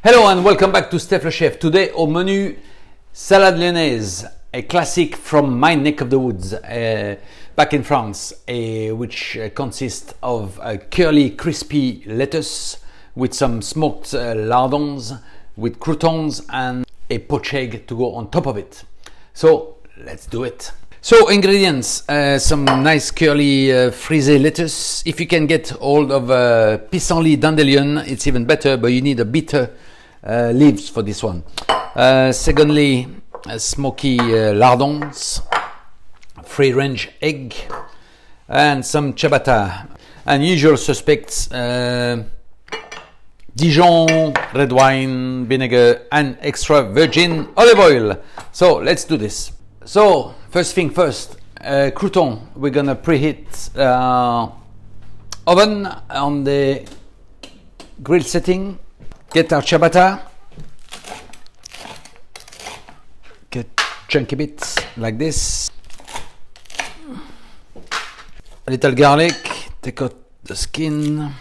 Hello and welcome back to Stef le Chef. Today au menu, Salad Lyonnaise, a classic from my neck of the woods back in France, which consists of a curly crispy lettuce with some smoked lardons, with croutons and a poached egg to go on top of it. So let's do it. So ingredients, some nice curly frisée lettuce. If you can get hold of pissenlit dandelion, it's even better, but you need a bitter leaves for this one. Secondly, smoky lardons, free range egg, and some ciabatta. And usual suspects, Dijon, red wine, vinegar, and extra virgin olive oil. So let's do this. So first thing first, crouton. We're gonna preheat oven on the grill setting. Get our ciabatta, get chunky bits like this, a little garlic, take out the skin,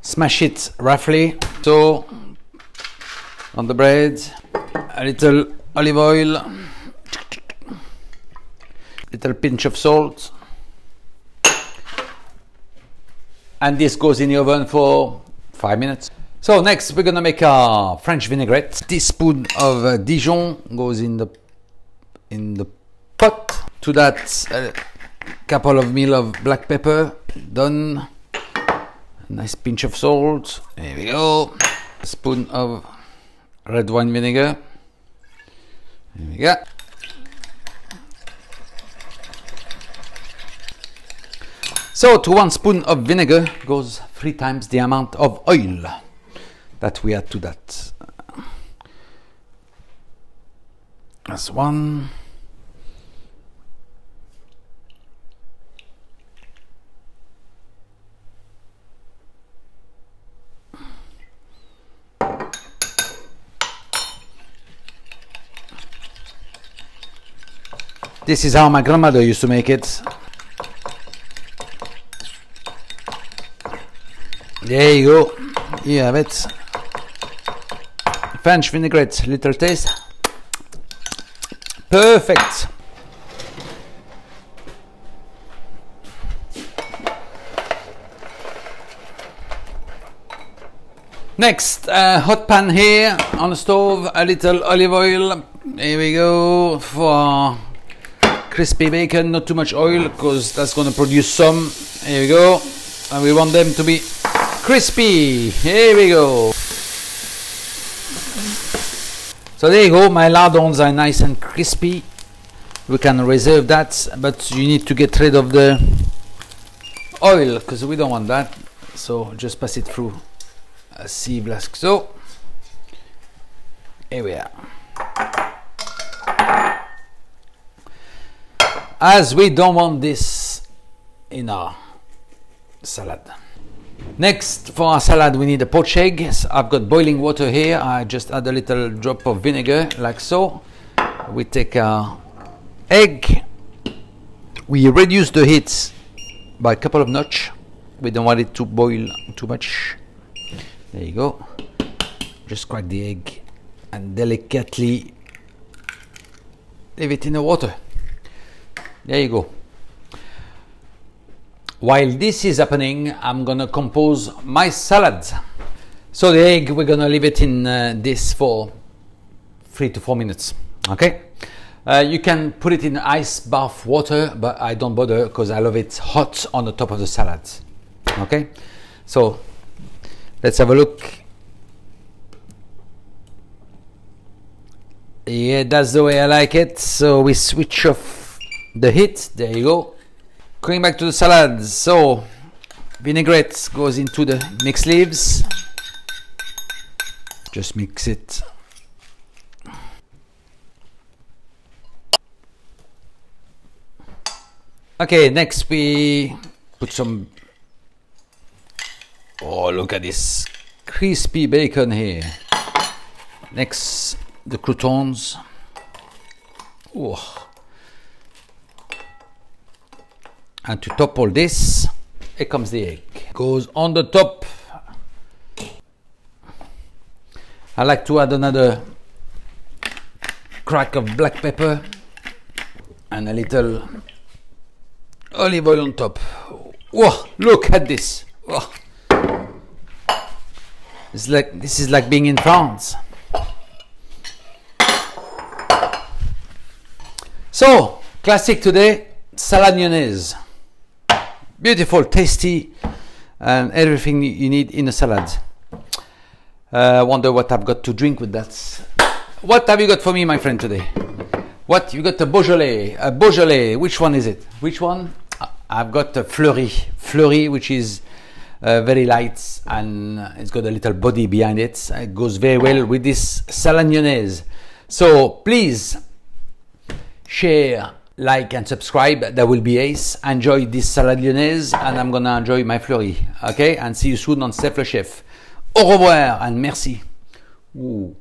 smash it roughly, so on the bread, a little olive oil, little pinch of salt, and this goes in the oven for 5 minutes. So next we're gonna make our French vinaigrette. Teaspoon of Dijon goes in the pot. To that, a couple of mil of black pepper. Done. A nice pinch of salt. There we go. A spoon of red wine vinegar. There we go. So to 1 spoon of vinegar goes 3 times the amount of oil that we add to that. That's 1. This is how my grandmother used to make it. There you go, you have it. French vinaigrette, little taste. Perfect. Next, hot pan here on the stove, a little olive oil. Here we go for crispy bacon, not too much oil because that's going to produce some. Here we go, and we want them to be crispy. Here we go. So there you go, my lardons are nice and crispy. We can reserve that, but you need to get rid of the oil because we don't want that. So just pass it through a sieve like so. Here we are. As we don't want this in our salad. Next, for our salad, we need a poached egg. I've got boiling water here. I just add a little drop of vinegar, like so. We take our egg. We reduce the heat by a couple of notches. We don't want it to boil too much. There you go. Just crack the egg and delicately leave it in the water. There you go. While this is happening, I'm gonna compose my salad. So the egg, we're gonna leave it in this for 3 to 4 minutes. Okay. You can put it in ice bath water, but I don't bother because I love it hot on the top of the salad. Okay. So let's have a look. Yeah, that's the way I like it. So we switch off the heat. There you go. Going back to the salad, so vinaigrette goes into the mixed leaves. Just mix it. Okay, next we put some, oh look at this crispy bacon here. Next, the croutons. Oh. And to top all this, here comes the egg. Goes on the top. I like to add another crack of black pepper and a little olive oil on top. Whoa, look at this. Whoa. This is like being in France. So, classic today, salad lyonnaise. Beautiful, tasty, and everything you need in a salad. I wonder what I've got to drink with that. What have you got for me, my friend, today? What? You got a Beaujolais. A Beaujolais. Which one is it? Which one? I've got a Fleury. Fleury, which is very light and it's got a little body behind it. It goes very well with this salad lyonnaise. So please share, like and subscribe. That will be ace. Enjoy this salad lyonnaise and I'm gonna enjoy my Fleury. Okay, and see you soon on Stef le Chef. Au revoir and merci. Ooh.